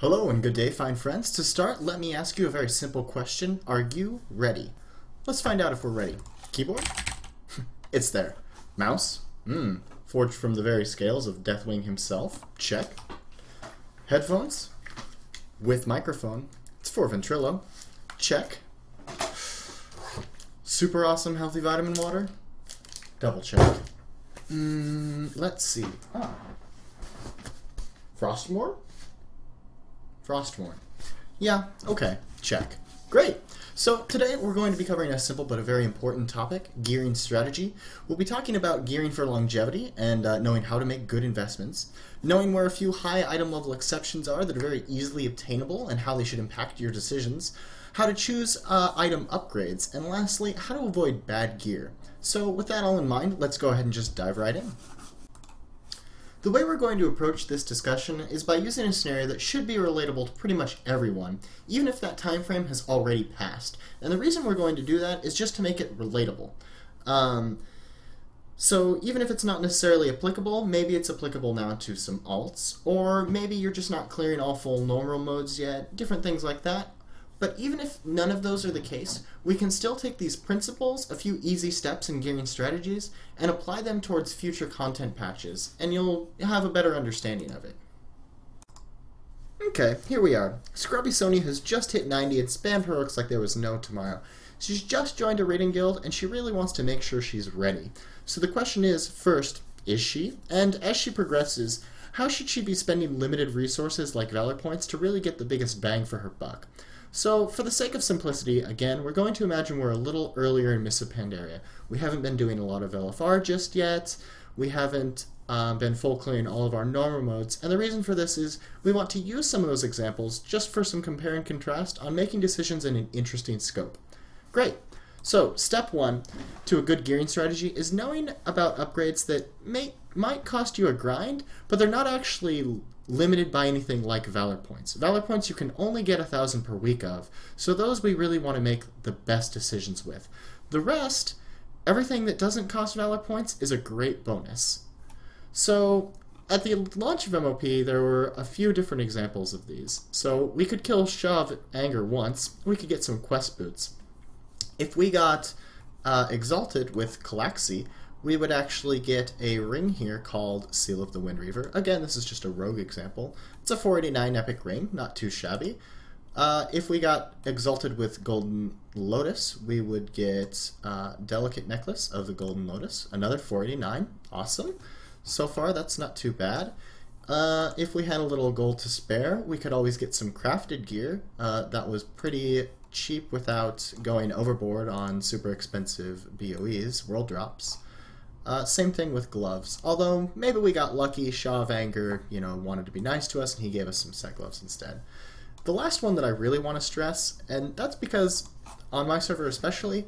Hello and good day, fine friends. To start, let me ask you a very simple question. Are you ready? Let's find out if we're ready. Keyboard? It's there. Mouse? Forged from the very scales of Deathwing himself. Check. Headphones? With microphone. It's for Ventrilo. Check. Super awesome healthy vitamin water? Double check. Let's see. Frostmore? Frostmourne. Yeah, okay, check. Great! So today we're going to be covering a simple but a very important topic, gearing strategy. We'll be talking about gearing for longevity and knowing how to make good investments, knowing where a few high item level exceptions are that are very easily obtainable and how they should impact your decisions, how to choose item upgrades, and lastly, how to avoid bad gear. So with that all in mind, let's go ahead and just dive right in. The way we're going to approach this discussion is by using a scenario that should be relatable to pretty much everyone, even if that time frame has already passed. And the reason we're going to do that is just to make it relatable. So even if it's not necessarily applicable, maybe it's applicable now to some alts, or maybe you're just not clearing all full normal modes yet, different things like that. But even if none of those are the case, we can still take these principles, a few easy steps in gearing strategies, and apply them towards future content patches, and you'll have a better understanding of it. Okay, here we are. Scrubby Sony has just hit 90 and spammed heroics like there was no tomorrow. She's just joined a raiding guild, and she really wants to make sure she's ready. So the question is, first, is she? And as she progresses, how should she be spending limited resources like Valor points to really get the biggest bang for her buck? So, for the sake of simplicity, again, we're going to imagine we're a little earlier in Mists of Pandaria. We haven't been doing a lot of LFR just yet. We haven't been full clearing all of our normal modes. And the reason for this is we want to use some of those examples just for some compare and contrast on making decisions in an interesting scope. Great. So, step one to a good gearing strategy is knowing about upgrades that might cost you a grind, but they're not actually limited by anything like Valor points. Valor points you can only get 1,000 per week of, so those we really want to make the best decisions with. The rest, everything that doesn't cost Valor points, is a great bonus. So, at the launch of MOP, there were a few different examples of these. So, we could kill Shaw of Anger once, we could get some quest boots. If we got Exalted with Calaxy, we would actually get a ring here called Seal of the Wind Reaver. Again, this is just a rogue example. It's a 489 epic ring, not too shabby. If we got Exalted with Golden Lotus, we would get Delicate Necklace of the Golden Lotus, another 489, awesome. So far, that's not too bad. If we had a little gold to spare, we could always get some crafted gear. That was pretty cheap without going overboard on super expensive BOEs, world drops. Same thing with gloves. Although, maybe we got lucky, Shaw of Anger, wanted to be nice to us, and he gave us some set gloves instead. The last one that I really want to stress, and that's because, on my server especially,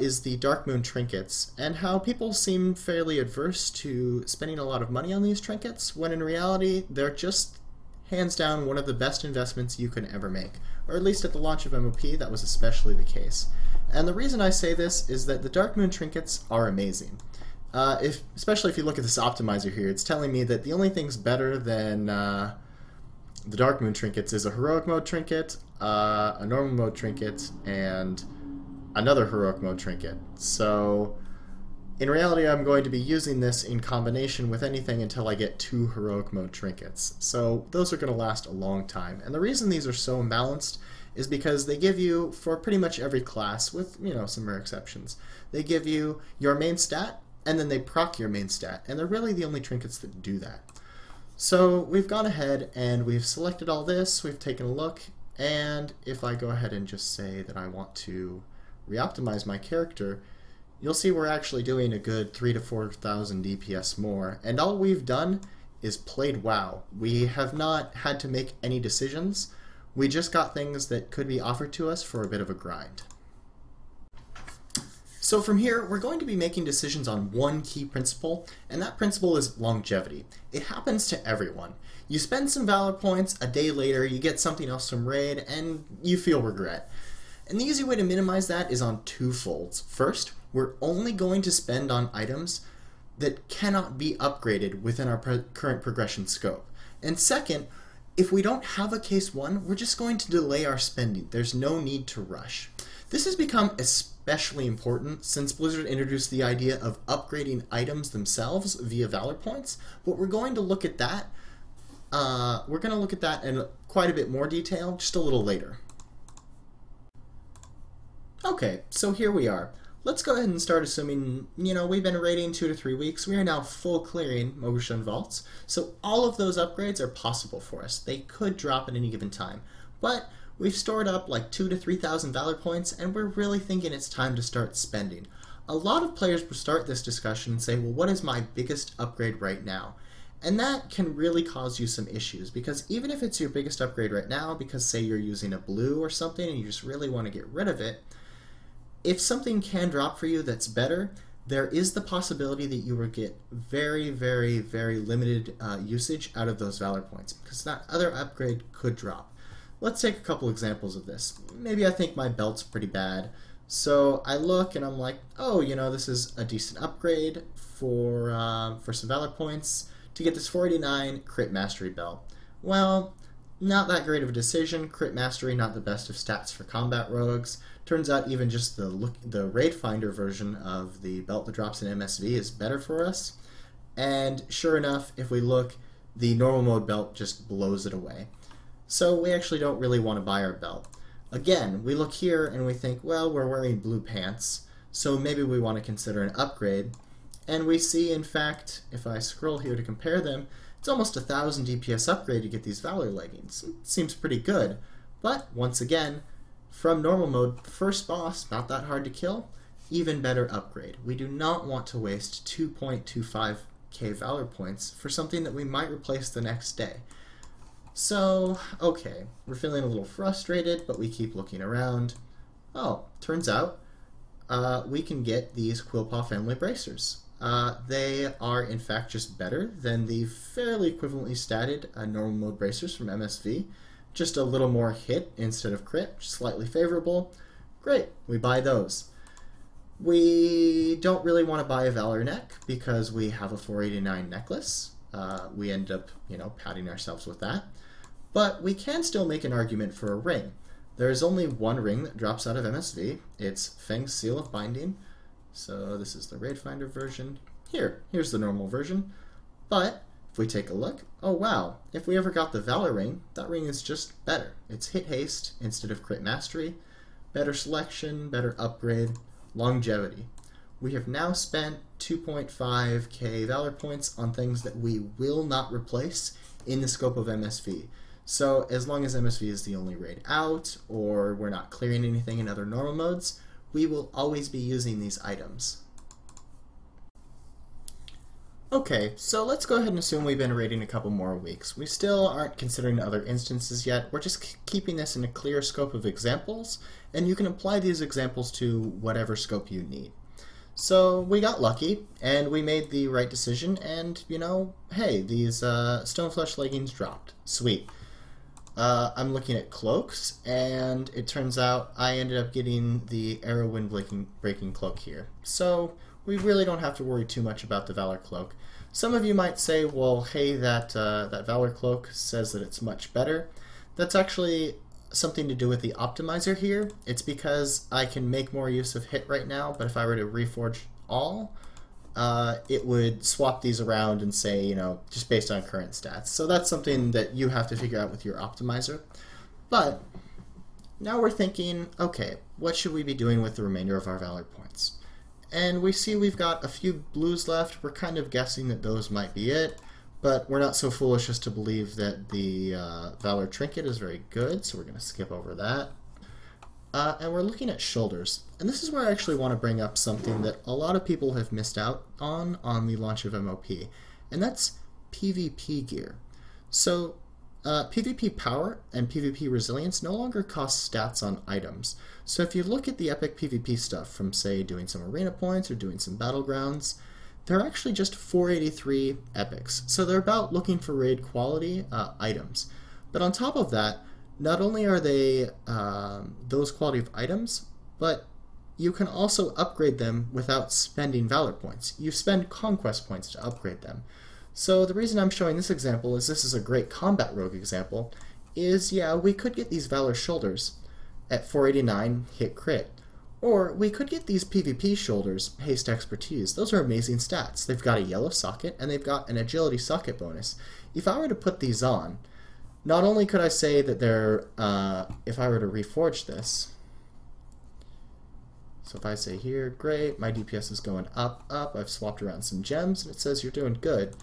is the Dark Moon trinkets, and how people seem fairly adverse to spending a lot of money on these trinkets, when in reality, they're just hands down one of the best investments you can ever make. Or at least at the launch of MOP, that was especially the case. And the reason I say this is that the Dark Moon trinkets are amazing. Especially if you look at this optimizer here, it's telling me that the only things better than the Dark Moon trinkets is a Heroic Mode trinket, a Normal Mode trinket, and another Heroic Mode trinket. So, in reality, I'm going to be using this in combination with anything until I get 2 Heroic Mode trinkets. So, those are going to last a long time. And the reason these are so imbalanced is because they give you, for pretty much every class, with, some rare exceptions, they give you your main stat, and then they proc your main stat, and they're really the only trinkets that do that. So we've gone ahead and we've selected all this, we've taken a look, and if I go ahead and just say that I want to re-optimize my character, you'll see we're actually doing a good 3,000 to 4,000 DPS more, and all we've done is played WoW. We have not had to make any decisions. We just got things that could be offered to us for a bit of a grind. So from here, we're going to be making decisions on one key principle, and that principle is longevity. It happens to everyone. You spend some Valor points, a day later you get something else from raid, and you feel regret. And the easy way to minimize that is on 2 folds. First, we're only going to spend on items that cannot be upgraded within our current progression scope. And second, If we don't have a case 1, we're just going to delay our spending. There's no need to rush. This has become especially important since Blizzard introduced the idea of upgrading items themselves via Valor points, but we're going to look at that. In quite a bit more detail just a little later. Okay, so here we are. Let's go ahead and start assuming, we've been raiding 2 to 3 weeks. We are now full clearing Mogushun vaults. So all of those upgrades are possible for us. They could drop at any given time. But we've stored up like 2,000 to 3,000 Valor points, and we're really thinking it's time to start spending. A lot of players will start this discussion and say, well, what is my biggest upgrade right now? And that can really cause you some issues, because even if it's your biggest upgrade right now, because say you're using a blue or something and you just really want to get rid of it, if something can drop for you that's better, there is the possibility that you will get very, very, very limited usage out of those Valor points, because that other upgrade could drop. Let's take a couple examples of this. Maybe I think my belt's pretty bad, so I look and I'm like, oh, this is a decent upgrade for some Valor points to get this 489 Crit Mastery belt. Well, not that great of a decision. Crit Mastery, not the best of stats for combat rogues. Turns out even just the Raid Finder version of the belt that drops in MSV is better for us. And sure enough, if we look, the normal mode belt just blows it away. So we actually don't really want to buy our belt. Again, we look here and we think, well, we're wearing blue pants, so maybe we want to consider an upgrade. And we see, in fact, if I scroll here to compare them, it's almost 1,000 DPS upgrade to get these Valor leggings. It seems pretty good. But, once again, from normal mode, first boss, not that hard to kill, even better upgrade. We do not want to waste 2.25k Valor points for something that we might replace the next day. So, okay, we're feeling a little frustrated, but we keep looking around. Oh, turns out we can get these Quillpaw family bracers. They are in fact just better than the fairly equivalently statted normal mode bracers from MSV. Just a little more hit instead of crit, slightly favorable. Great, we buy those. We don't really want to buy a Valor neck because we have a 489 necklace. We end up, patting ourselves with that. But we can still make an argument for a ring. There is only one ring that drops out of MSV. It's Feng's Seal of Binding. So this is the Raid Finder version. Here's the normal version. But if we take a look, oh wow, if we ever got the Valor ring, that ring is just better. It's hit haste instead of crit mastery, better selection, better upgrade, longevity. We have now spent 2.5k Valor points on things that we will not replace in the scope of MSV. So as long as MSV is the only raid out, or we're not clearing anything in other normal modes, we will always be using these items. Okay, so let's go ahead and assume we've been raiding a couple more weeks. We still aren't considering other instances yet. We're just keeping this in a clear scope of examples, and you can apply these examples to whatever scope you need. So we got lucky, and we made the right decision, and, hey, these Stoneflesh leggings dropped. Sweet. I'm looking at cloaks, and it turns out I ended up getting the Arrow Wind Breaking cloak here. So we really don't have to worry too much about the Valor cloak. Some of you might say, well, hey, that Valor cloak says that it's much better. That's actually something to do with the optimizer here. It's because I can make more use of hit right now, but if I were to reforge all, it would swap these around and say, just based on current stats. So that's something that you have to figure out with your optimizer. But now we're thinking, okay, what should we be doing with the remainder of our Valor points? And we see we've got a few blues left. We're kind of guessing that those might be it, but we're not so foolish as to believe that the Valor trinket is very good, so we're going to skip over that. And we're looking at shoulders. And this is where I actually want to bring up something that a lot of people have missed out on the launch of MOP, and that's PvP gear. So PvP power and PvP resilience no longer cost stats on items. So if you look at the epic PvP stuff from, say, doing some arena points or doing some battlegrounds, they're actually just 483 epics. So they're about looking for raid quality items. But on top of that, not only are they those quality of items, but you can also upgrade them without spending Valor points. You spend Conquest points to upgrade them. So the reason I'm showing this example is this is a great combat rogue example, is yeah, we could get these Valor shoulders at 489 hit crit. Or we could get these PvP shoulders, haste expertise. Those are amazing stats. They've got a yellow socket and they've got an agility socket bonus. If I were to put these on, not only could I say that they're, if I were to reforge this, so if I say here, great, my DPS is going up, up, I've swapped around some gems, and it says you're doing good.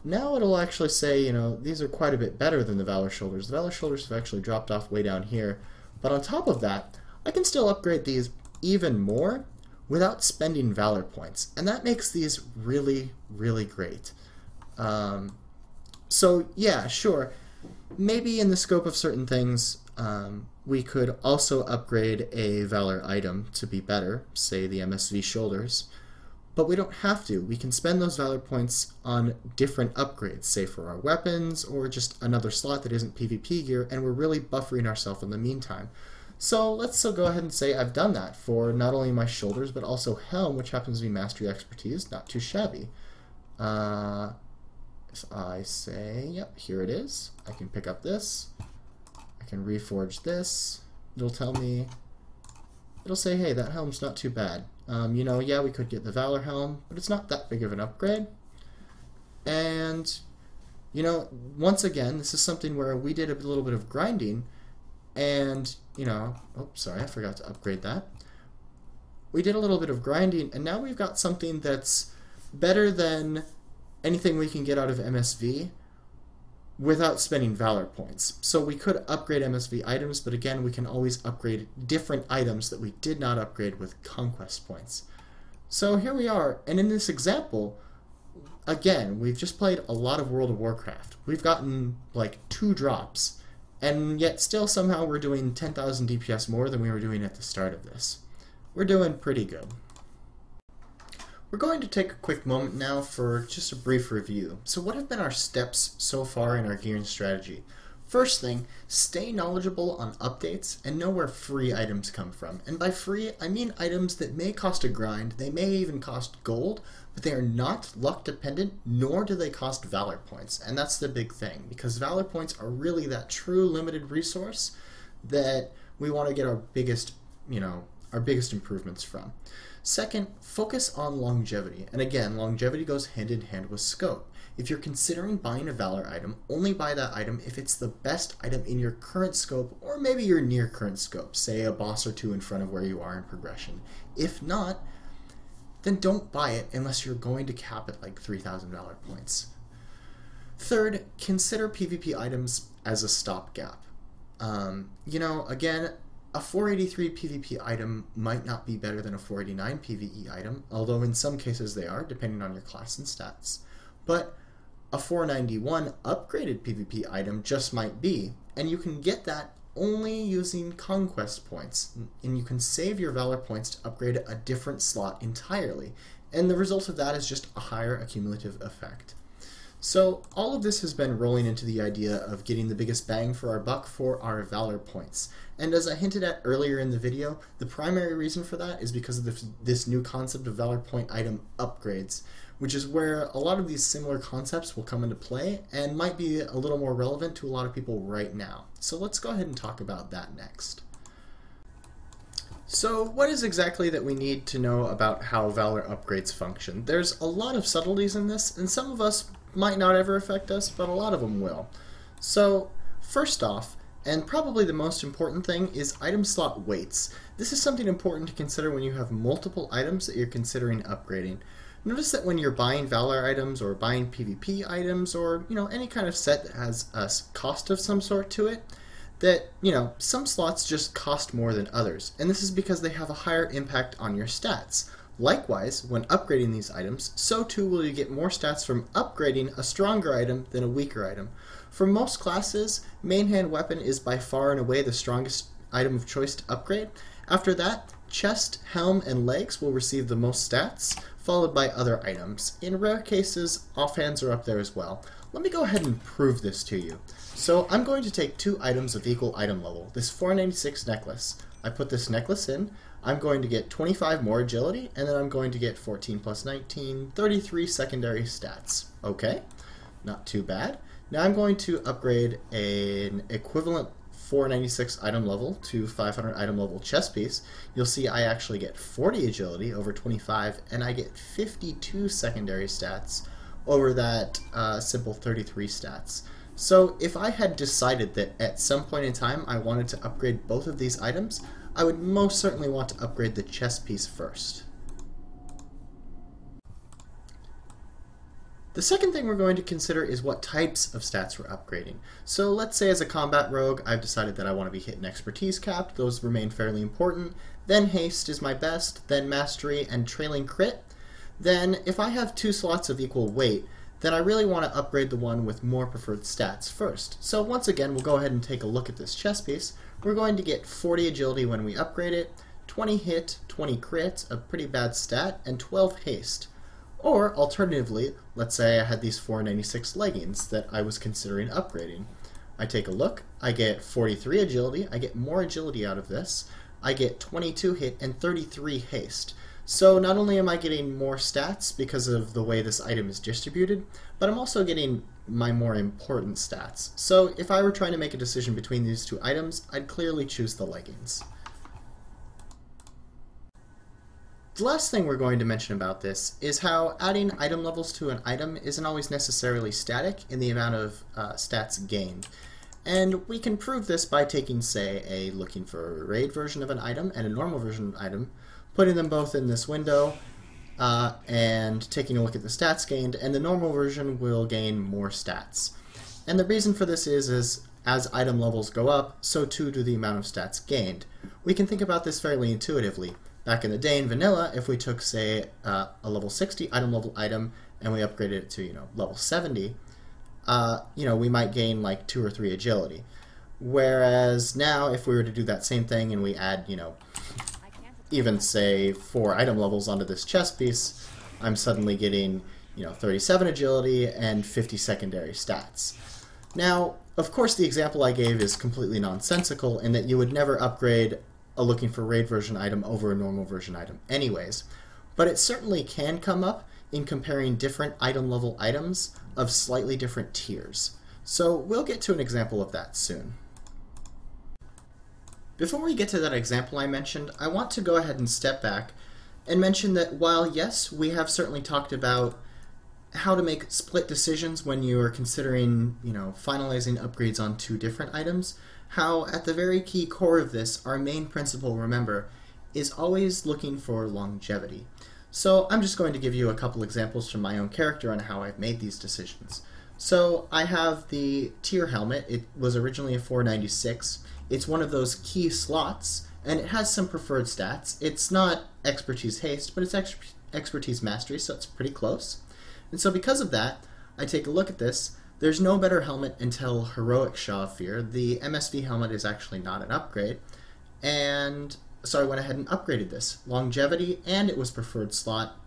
Now it'll actually say, you know, these are quite a bit better than the Valor shoulders. The Valor shoulders have actually dropped off way down here. But on top of that, I can still upgrade these even more without spending Valor points. And that makes these really, really great. So yeah, sure, maybe in the scope of certain things, we could also upgrade a Valor item to be better, say the MSV shoulders, but we don't have to. We can spend those Valor points on different upgrades, say for our weapons or just another slot that isn't PvP gear, and we're really buffering ourselves in the meantime. So let's still go ahead and say I've done that for not only my shoulders but also Helm, which happens to be Mastery Expertise, not too shabby. If I say, yep, here it is, I can pick up this, I can reforge this, it'll tell me, it'll say, hey, that helm's not too bad. You know, yeah, we could get the Valor helm, but it's not that big of an upgrade. And, you know, once again, this is something where we did a little bit of grinding, and, you know, oh, sorry, I forgot to upgrade that. We did a little bit of grinding, and now we've got something that's better than anything we can get out of MSV without spending Valor points. So we could upgrade MSV items, but again, we can always upgrade different items that we did not upgrade with Conquest points. So here we are, and in this example, again, we've just played a lot of World of Warcraft. We've gotten like 2 drops, and yet still somehow we're doing 10,000 DPS more than we were doing at the start of this. We're doing pretty good. We're going to take a quick moment now for just a brief review. So what have been our steps so far in our gearing strategy? First thing, stay knowledgeable on updates and know where free items come from. And by free, I mean items that may cost a grind, they may even cost gold, but they are not luck dependent, nor do they cost Valor points. And that's the big thing, because Valor points are really that true limited resource that we want to get our biggest, you know, our biggest improvements from. Second, focus on longevity. And again, longevity goes hand in hand with scope. If you're considering buying a Valor item, only buy that item if it's the best item in your current scope, or maybe your near current scope, say a boss or 2 in front of where you are in progression. If not, then don't buy it unless you're going to cap it like 3,000 Valor points. Third, consider PvP items as a stopgap. You know, again, a 483 PvP item might not be better than a 489 PvE item, although in some cases they are, depending on your class and stats. But a 491 upgraded PvP item just might be, and you can get that only using Conquest points, and you can save your Valor points to upgrade a different slot entirely, and the result of that is just a higher accumulative effect. So all of this has been rolling into the idea of getting the biggest bang for our buck for our Valor points. And as I hinted at earlier in the video, the primary reason for that is because of this new concept of Valor point item upgrades, which is where a lot of these similar concepts will come into play and might be a little more relevant to a lot of people right now. So let's go ahead and talk about that next. So what is exactly that we need to know about how Valor upgrades function? There's a lot of subtleties in this, and some of us might not ever affect us, but a lot of them will. So first off, and probably the most important thing, is item slot weights. This is something important to consider when you have multiple items that you're considering upgrading. Notice that when you're buying Valor items or buying PvP items or, you know, any kind of set that has a cost of some sort to it, that, you know, some slots just cost more than others, and this is because they have a higher impact on your stats. Likewise, when upgrading these items, so too will you get more stats from upgrading a stronger item than a weaker item. For most classes, main hand weapon is by far and away the strongest item of choice to upgrade. After that, chest, helm, and legs will receive the most stats, followed by other items. In rare cases, offhands are up there as well. Let me go ahead and prove this to you. So I'm going to take 2 items of equal item level, this 496 necklace. I put this necklace in, I'm going to get 25 more agility, and then I'm going to get 14 plus 19, 33 secondary stats. Okay? Not too bad. Now I'm going to upgrade an equivalent 496 item level to 500 item level chest piece. You'll see I actually get 40 agility over 25, and I get 52 secondary stats over that simple 33 stats. So if I had decided that at some point in time I wanted to upgrade both of these items, I would most certainly want to upgrade the chest piece first. The second thing we're going to consider is what types of stats we're upgrading. So let's say as a combat rogue, I've decided that I want to be hit and expertise capped. Those remain fairly important. Then haste is my best, then mastery and trailing crit. Then if I have 2 slots of equal weight, then I really want to upgrade the one with more preferred stats first. So once again, we'll go ahead and take a look at this chest piece. We're going to get 40 agility when we upgrade it, 20 hit, 20 crit, a pretty bad stat, and 12 haste. Or, alternatively, let's say I had these 496 leggings that I was considering upgrading. I take a look, I get 43 agility, I get more agility out of this, I get 22 hit and 33 haste. So not only am I getting more stats because of the way this item is distributed, but I'm also getting my more important stats. So if I were trying to make a decision between these two items, I'd clearly choose the leggings. The last thing we're going to mention about this is how adding item levels to an item isn't always necessarily static in the amount of stats gained. And we can prove this by taking, say, a looking for a raid version of an item and a normal version of an item, putting them both in this window, and taking a look at the stats gained, and the normal version will gain more stats. And the reason for this is as item levels go up, so too do the amount of stats gained. We can think about this fairly intuitively. Back in the day in vanilla, if we took, say, a level 60 item level item and we upgraded it to, level 70, we might gain like 2 or 3 agility. Whereas now, if we were to do that same thing and we add, even say 4 item levels onto this chest piece, I'm suddenly getting, 37 agility and 50 secondary stats. Now, of course, the example I gave is completely nonsensical in that you would never upgrade a looking for raid version item over a normal version item anyways, but it certainly can come up in comparing different item level items of slightly different tiers. So we'll get to an example of that soon. Before we get to that example I mentioned, I want to go ahead and step back and mention that while yes, we have certainly talked about how to make split decisions when you are considering, finalizing upgrades on 2 different items, how at the very key core of this, our main principle, remember, is always looking for longevity. So I'm just going to give you a couple examples from my own character on how I've made these decisions. So I have the tier helmet. It was originally a 496. It's one of those key slots, and it has some preferred stats. It's not expertise haste, but it's expertise mastery, so it's pretty close. And so because of that, I take a look at this. There's no better helmet until Heroic Shaw of Fear. The MSV helmet is actually not an upgrade, and so I went ahead and upgraded this. Longevity, and it was preferred slot.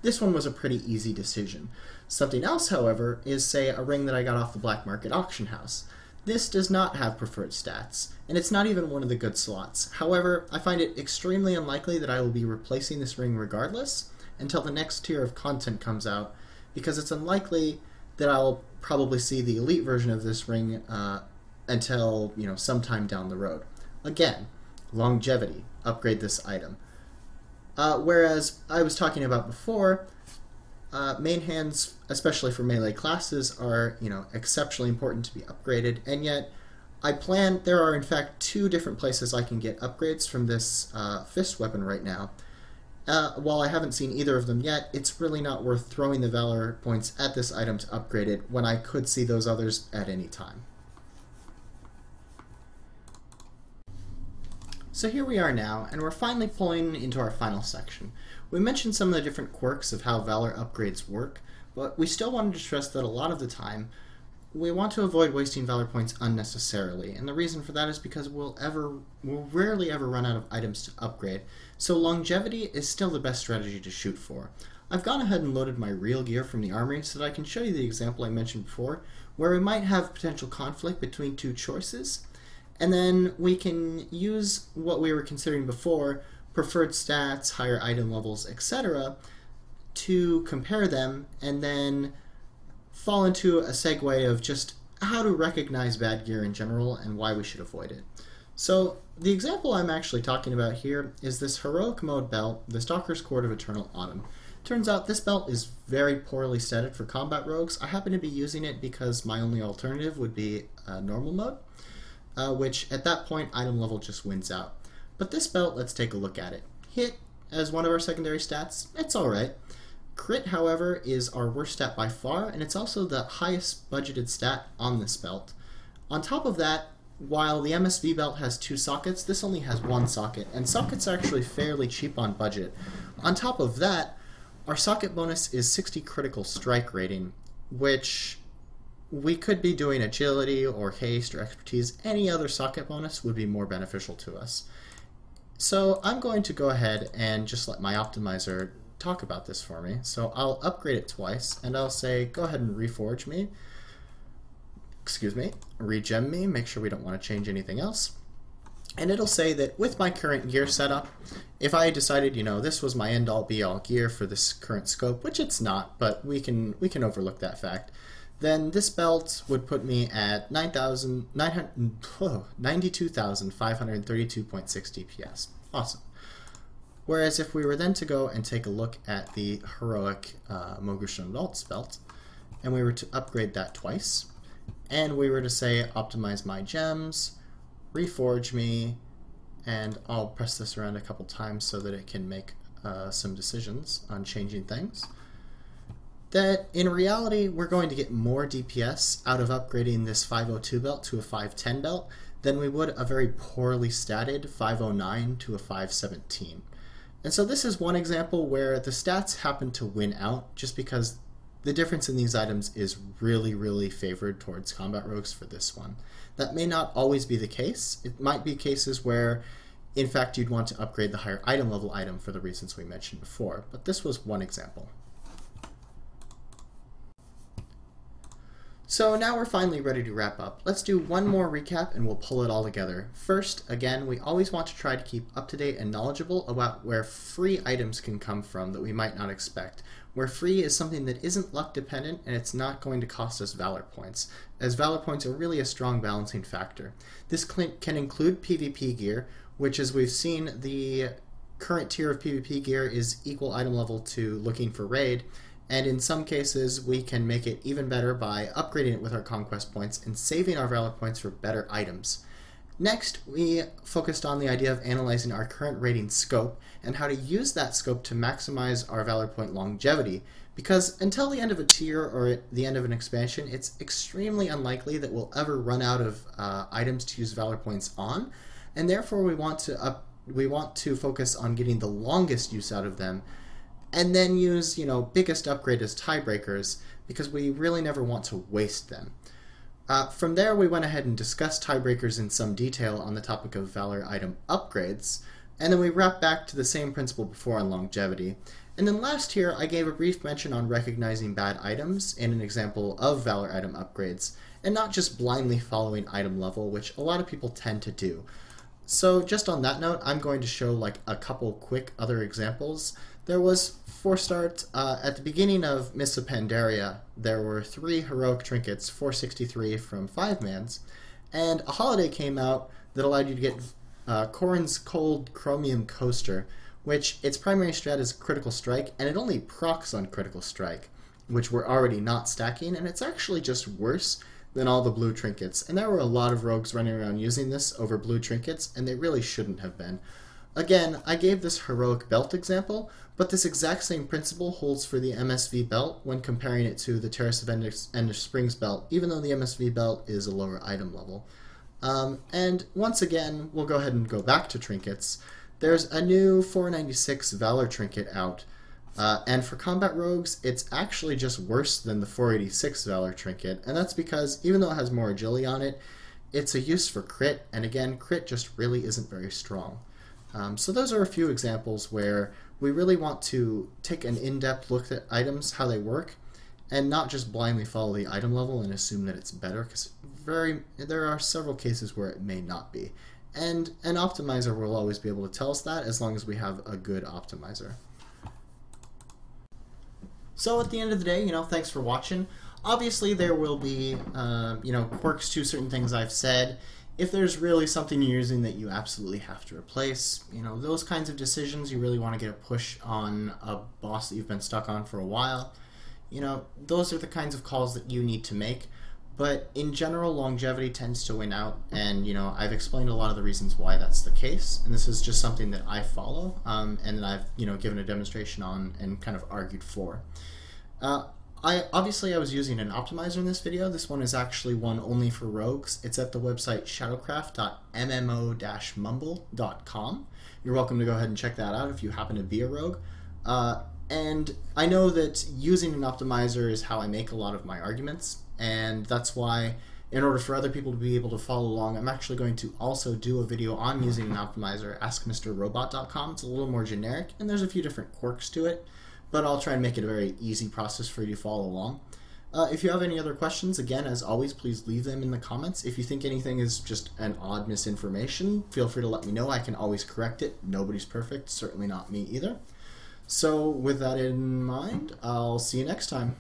This one was a pretty easy decision. Something else, however, is, say, a ring that I got off the black market auction house. This does not have preferred stats, and it's not even one of the good slots. However, I find it extremely unlikely that I will be replacing this ring regardless until the next tier of content comes out, because it's unlikely that I'll probably see the elite version of this ring until, sometime down the road. Again, longevity, upgrade this item. Whereas I was talking about before, main hands, especially for melee classes, are, exceptionally important to be upgraded, and yet there are in fact 2 different places I can get upgrades from this fist weapon right now. While I haven't seen either of them yet, it's really not worth throwing the Valor points at this item to upgrade it when I could see those others at any time. So here we are now, and we're finally pulling into our final section. We mentioned some of the different quirks of how Valor upgrades work, but we still wanted to stress that a lot of the time, we want to avoid wasting Valor points unnecessarily, and the reason for that is because we'll rarely ever run out of items to upgrade, so longevity is still the best strategy to shoot for. I've gone ahead and loaded my real gear from the armory so that I can show you the example I mentioned before, where we might have potential conflict between 2 choices, and then we can use what we were considering before, preferred stats, higher item levels, etc., to compare them, and then fall into a segue of just how to recognize bad gear in general and why we should avoid it. So the example I'm actually talking about here is this heroic mode belt, the Stalker's Court of Eternal Autumn. Turns out this belt is very poorly statted for combat rogues. I happen to be using it because my only alternative would be normal mode, which at that point item level just wins out. But this belt, let's take a look at it. Hit as one of our secondary stats, it's alright. Crit, however, is our worst stat by far, and it's also the highest budgeted stat on this belt. On top of that, while the MSV belt has 2 sockets, this only has 1 socket, and sockets are actually fairly cheap on budget. On top of that, our socket bonus is 60 critical strike rating, which we could be doing agility or haste or expertise. Any other socket bonus would be more beneficial to us. So I'm going to go ahead and just let my optimizer talk about this for me. So I'll upgrade it twice, and I'll say go ahead and reforge me. Regem me, make sure we don't want to change anything else. And it'll say that with my current gear setup, if I decided, this was my end-all be-all gear for this current scope, which it's not, but we can overlook that fact, then this belt would put me at 92,532.6 DPS. Awesome. Whereas if we were then to go and take a look at the heroic Mogushan Valt's belt, and we were to upgrade that twice, and we were to say optimize my gems, reforge me, and I'll press this around a couple times so that it can make some decisions on changing things, that in reality we're going to get more DPS out of upgrading this 502 belt to a 510 belt than we would a very poorly statted 509 to a 517. And so this is one example where the stats happen to win out just because the difference in these items is really, really favored towards combat rogues for this one. That may not always be the case. It might be cases where, in fact, you'd want to upgrade the higher item level item for the reasons we mentioned before, but this was one example. So now we're finally ready to wrap up. Let's do one more recap and we'll pull it all together. First, again, we always want to try to keep up to date and knowledgeable about where free items can come from that we might not expect. Where free is something that isn't luck dependent and it's not going to cost us Valor points, as Valor points are really a strong balancing factor. This can include PvP gear, which as we've seen, the current tier of PvP gear is equal item level to looking for raid, and in some cases we can make it even better by upgrading it with our conquest points and saving our Valor points for better items. Next, we focused on the idea of analyzing our current rating scope and how to use that scope to maximize our Valor point longevity, because until the end of a tier or at the end of an expansion, it's extremely unlikely that we'll ever run out of items to use Valor points on, and therefore we want to focus on getting the longest use out of them, and then use biggest upgrade as tiebreakers, because we really never want to waste them. From there, we went ahead and discussed tiebreakers in some detail on the topic of Valor item upgrades, and then we wrapped back to the same principle before on longevity. And then last here, I gave a brief mention on recognizing bad items in an example of Valor item upgrades, and not just blindly following item level, which a lot of people tend to do. So just on that note, I'm going to show a couple quick other examples. There was, for start, at the beginning of Mists of Pandaria, there were 3 heroic trinkets, 463 from 5-mans, and a holiday came out that allowed you to get Corrin's Cold Chromium Coaster, which its primary strat is Critical Strike, and it only procs on Critical Strike, which we're already not stacking, and it's actually just worse than all the blue trinkets. And there were a lot of rogues running around using this over blue trinkets, and they really shouldn't have been. Again, I gave this heroic belt example, but this exact same principle holds for the MSV belt when comparing it to the Terrace of Ender Springs belt, even though the MSV belt is a lower item level. And once again, we'll go ahead and go back to trinkets. There's a new 496 Valor trinket out, and for combat rogues, it's actually just worse than the 486 Valor trinket, and that's because even though it has more agility on it, it's a use for crit, and again, crit just really isn't very strong. So those are a few examples where we really want to take an in-depth look at items, how they work, and not just blindly follow the item level and assume that it's better, because there are several cases where it may not be. And an optimizer will always be able to tell us that as long as we have a good optimizer. So at the end of the day, thanks for watching. obviously there will be, quirks to certain things I've said. If there's really something you're using that you absolutely have to replace, those kinds of decisions, you really want to get a push on a boss that you've been stuck on for a while. Those are the kinds of calls that you need to make. But in general, longevity tends to win out, and I've explained a lot of the reasons why that's the case, and this is just something that I follow, and that I've given a demonstration on and kind of argued for. I was using an optimizer in this video. This one is actually one only for rogues. It's at the website shadowcraft.mmo-mumble.com. You're welcome to go ahead and check that out if you happen to be a rogue. And I know that using an optimizer is how I make a lot of my arguments, and that's why, in order for other people to be able to follow along, I'm actually going to also do a video on using an optimizer, askmrrobot.com. It's a little more generic, and there's a few different quirks to it, but I'll try and make it a very easy process for you to follow along. If you have any other questions, again, as always, please leave them in the comments. If you think anything is just an odd misinformation, feel free to let me know. I can always correct it. Nobody's perfect, certainly not me either. So with that in mind, I'll see you next time.